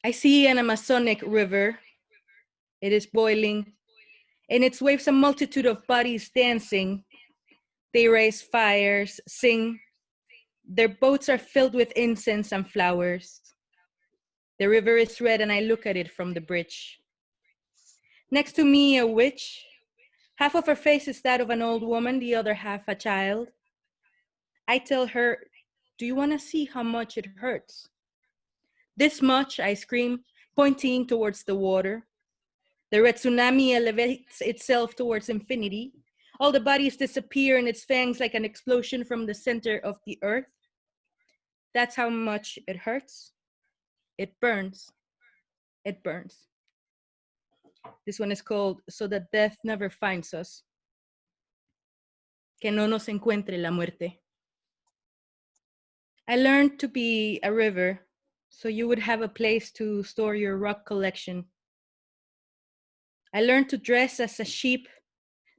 I see an Amazonic river. It is boiling. In its waves, a multitude of bodies dancing. They raise fires, sing. Their boats are filled with incense and flowers. The river is red and I look at it from the bridge. Next to me, a witch. Half of her face is that of an old woman, the other half a child. I tell her, do you want to see how much it hurts? This much, I scream, pointing towards the water. The red tsunami elevates itself towards infinity. All the bodies disappear in its fangs like an explosion from the center of the earth. That's how much it hurts. It burns. It burns. This one is called So That Death Never Finds Us. Que no nos encuentre la muerte. I learned to be a river, so you would have a place to store your rock collection. I learned to dress as a sheep,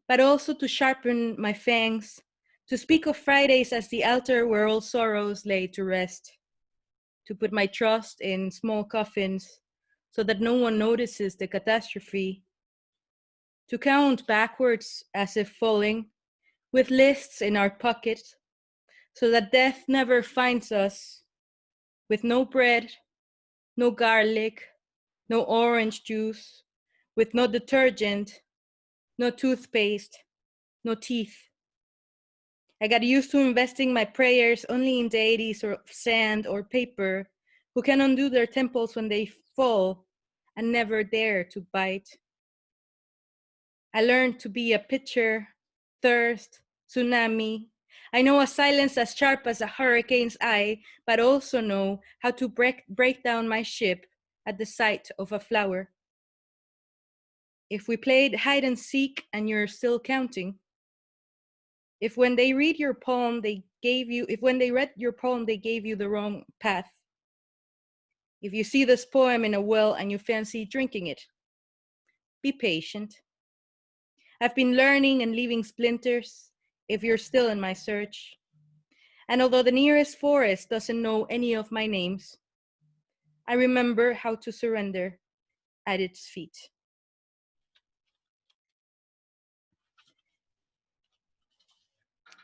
but also to sharpen my fangs, to speak of Fridays as the altar where all sorrows lay to rest, to put my trust in small coffins so that no one notices the catastrophe, to count backwards as if falling, with lists in our pockets, so that death never finds us, with no bread, no garlic, no orange juice, with no detergent, no toothpaste, no teeth. I got used to investing my prayers only in deities of sand or paper who can undo their temples when they fall and never dare to bite. I learned to be a pitcher, thirst, tsunami. I know a silence as sharp as a hurricane's eye, but also know how to break down my ship at the sight of a flower. If we played hide and seek and you're still counting, if when they read your poem they gave you, if when they read your poem they gave you the wrong path, if you see this poem in a well and you fancy drinking it, be patient. I've been learning and leaving splinters if you're still in my search. And although the nearest forest doesn't know any of my names, I remember how to surrender at its feet.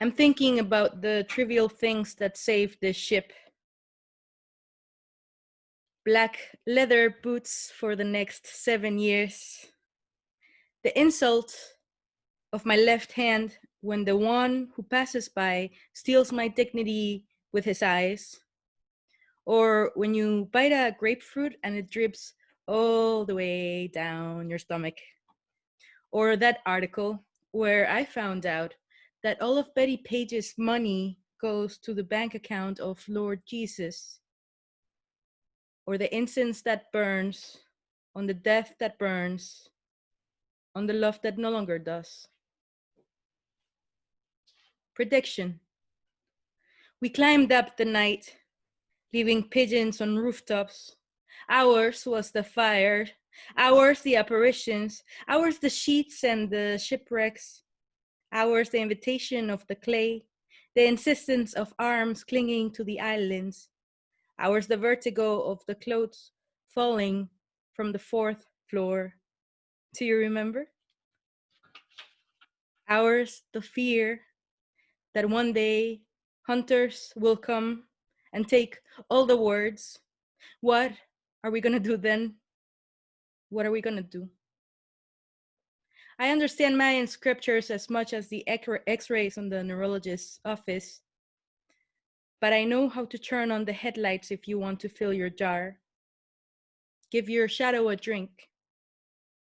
I'm thinking about the trivial things that saved this ship. Black leather boots for the next 7 years. The insult of my left hand when the one who passes by steals my dignity with his eyes. Or when you bite a grapefruit and it drips all the way down your stomach. Or that article where I found out that all of Betty Page's money goes to the bank account of Lord Jesus. Or the incense that burns, on the death that burns, on the love that no longer does. Prediction. We climbed up the night, leaving pigeons on rooftops. Ours was the fire, ours the apparitions, ours the sheets and the shipwrecks, ours the invitation of the clay, the insistence of arms clinging to the islands, ours the vertigo of the clothes falling from the 4th floor. Do you remember? Ours the fear that one day hunters will come and take all the words. What are we gonna do then? What are we gonna do? I understand Mayan scriptures as much as the x-rays on the neurologist's office, but I know how to turn on the headlights if you want to fill your jar. Give your shadow a drink.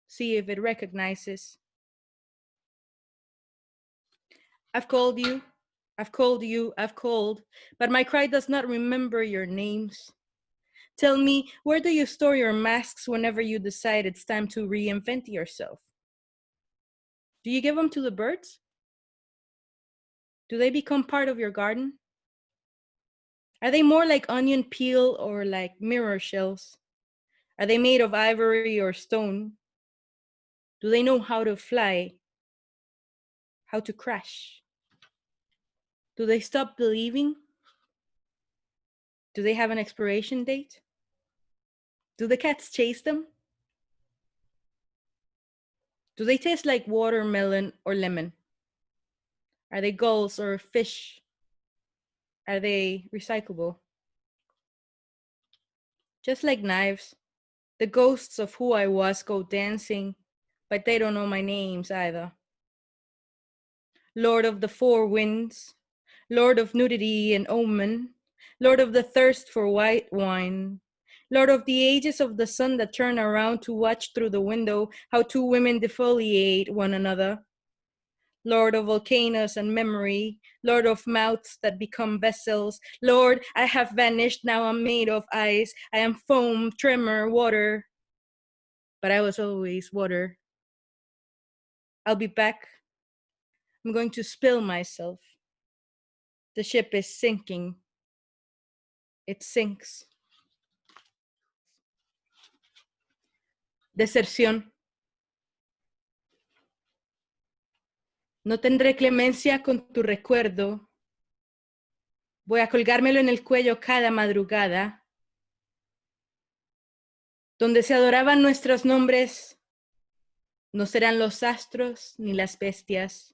See if it recognizes. I've called you, I've called you, I've called, but my cry does not remember your names. Tell me, where do you store your masks whenever you decide it's time to reinvent yourself? Do you give them to the birds? Do they become part of your garden? Are they more like onion peel or like mirror shells? Are they made of ivory or stone? Do they know how to fly? How to crash? Do they stop believing? Do they have an expiration date? Do the cats chase them? Do they taste like watermelon or lemon? Are they gulls or fish? Are they recyclable? Just like knives, the ghosts of who I was go dancing, but they don't know my names either. Lord of the four winds, Lord of nudity and omen, Lord of the thirst for white wine, Lord of the ages of the sun that turn around to watch through the window how two women defoliate one another. Lord of volcanoes and memory, Lord of mouths that become vessels. Lord, I have vanished, now I'm made of ice. I am foam, tremor, water. But I was always water. I'll be back. I'm going to spill myself. The ship is sinking. It sinks. Deserción. No tendré clemencia con tu recuerdo. Voy a colgármelo en el cuello cada madrugada. Donde se adoraban nuestros nombres, no serán los astros ni las bestias.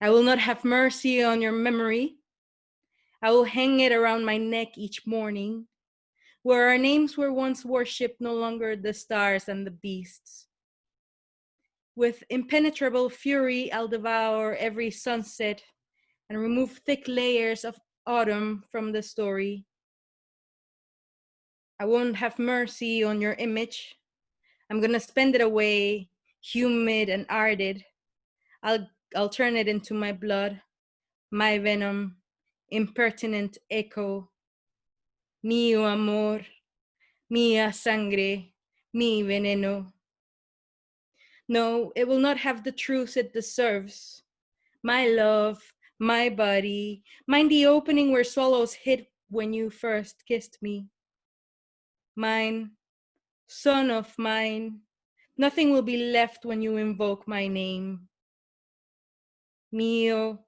I will not have mercy on your memory. I will hang it around my neck each morning. Where our names were once worshipped, no longer the stars and the beasts. With impenetrable fury, I'll devour every sunset and remove thick layers of autumn from the story. I won't have mercy on your image. I'm gonna spend it away, humid and arid. I'll turn it into my blood, my venom, impertinent echo. Mio amor, mia sangre, mi veneno. No, it will not have the truth it deserves. My love, my body, mind the opening where swallows hid when you first kissed me. Mine, son of mine, nothing will be left when you invoke my name. Mío,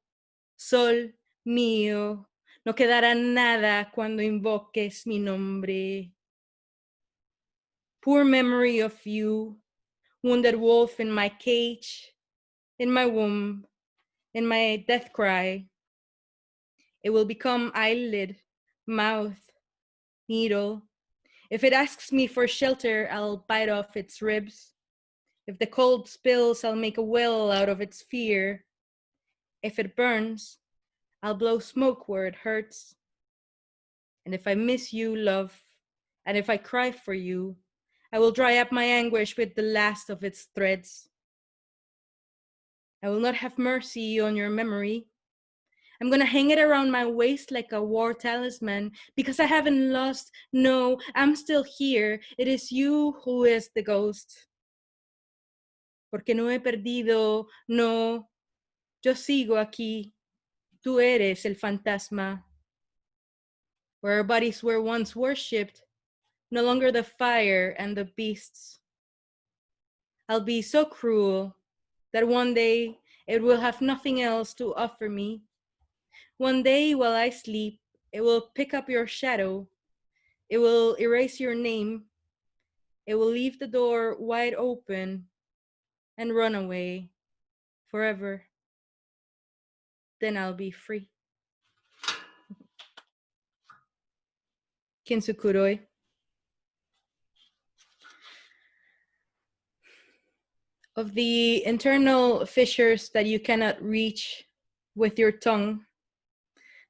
sol mío, no quedará nada cuando invoques mi nombre. Poor memory of you, wounded wolf in my cage, in my womb, in my death cry. It will become eyelid, mouth, needle. If it asks me for shelter, I'll bite off its ribs. If the cold spills, I'll make a well out of its fear. If it burns, I'll blow smoke where it hurts. And if I miss you, love, and if I cry for you, I will dry up my anguish with the last of its threads. I will not have mercy on your memory. I'm gonna hang it around my waist like a war talisman because I haven't lost. No, I'm still here. It is you who is the ghost. Porque no he perdido. No, yo sigo aquí. Tú eres el fantasma. Where our bodies were once worshipped, no longer the fire and the beasts. I'll be so cruel that one day it will have nothing else to offer me. One day while I sleep, it will pick up your shadow. It will erase your name. It will leave the door wide open and run away forever. Then I'll be free. Kinsukuroi. Of the internal fissures that you cannot reach with your tongue,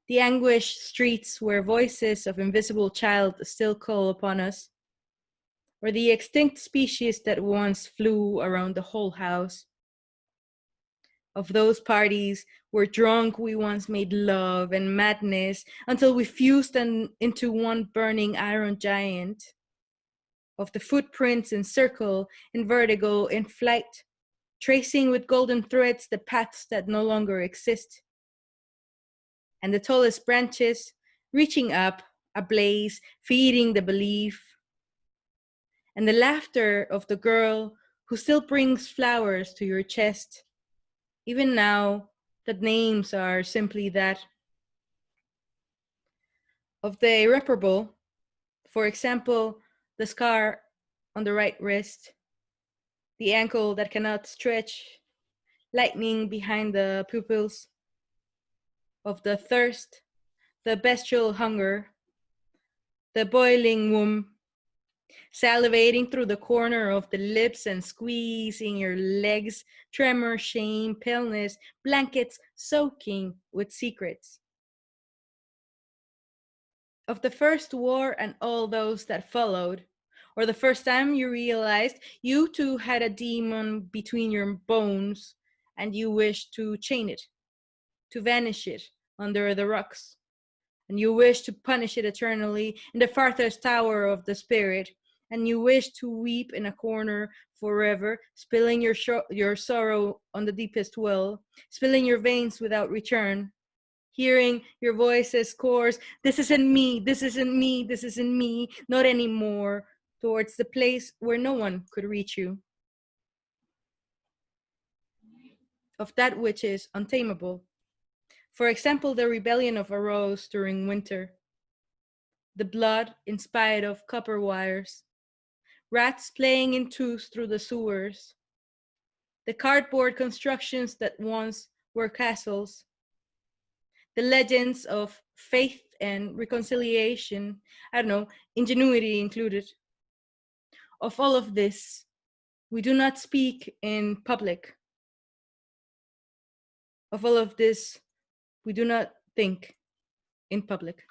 the anguished streets where voices of invisible child still call upon us, or the extinct species that once flew around the whole house. Of those parties where drunk we once made love and madness until we fused them into one burning iron giant. Of the footprints in circle, in vertigo, in flight, tracing with golden threads the paths that no longer exist. And the tallest branches reaching up, ablaze, feeding the belief. And the laughter of the girl who still brings flowers to your chest, even now that names are simply that. Of the irreparable, For example, the scar on the right wrist, the ankle that cannot stretch, lightning behind the pupils, of the thirst, the bestial hunger, the boiling womb, salivating through the corner of the lips and squeezing your legs, tremor, shame, paleness, blankets soaking with secrets. Of the first war and all those that followed, or the first time you realized you too had a demon between your bones and you wished to chain it, to vanish it under the rocks, and you wished to punish it eternally in the farthest tower of the spirit, and you wished to weep in a corner forever, spilling your sorrow on the deepest well, spilling your veins without return, hearing your voices chorus, this isn't me, this isn't me, this isn't me, not anymore, towards the place where no one could reach you. Of that which is untamable. For example, the rebellion of a rose during winter, the blood in spite of copper wires, rats playing in twos through the sewers, the cardboard constructions that once were castles, the legends of faith and reconciliation, I don't know, ingenuity included. Of all of this, we do not speak in public. Of all of this, we do not think in public.